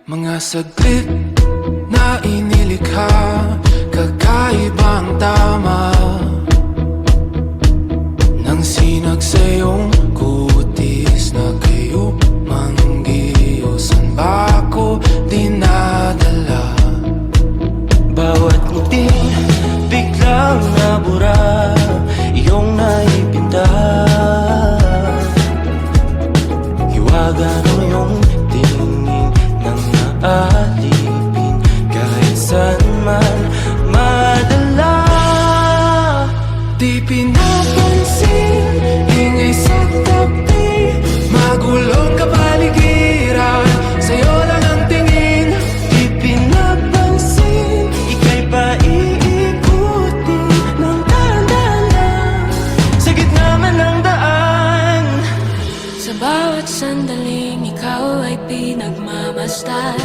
Mga saglit na inilikha, kakaibang tama nang sinag sa iyong kutis na kayo manggiyo. San ba ako dinadala? Bawat ngiting biglang nabura, iyong naipinta. Hiwaga ng iyong tingin nang naalipin, kahit saan man madala. Di pinapansin, ingay sa tabi, magulong kapaligiran, sa'yo lang ang tingin. Di pinapansin, ika'y paiikutin ng dahan-dahan sa gitna man ng daan. Sa bawat sandaling ikaw ay pinagmamasdan,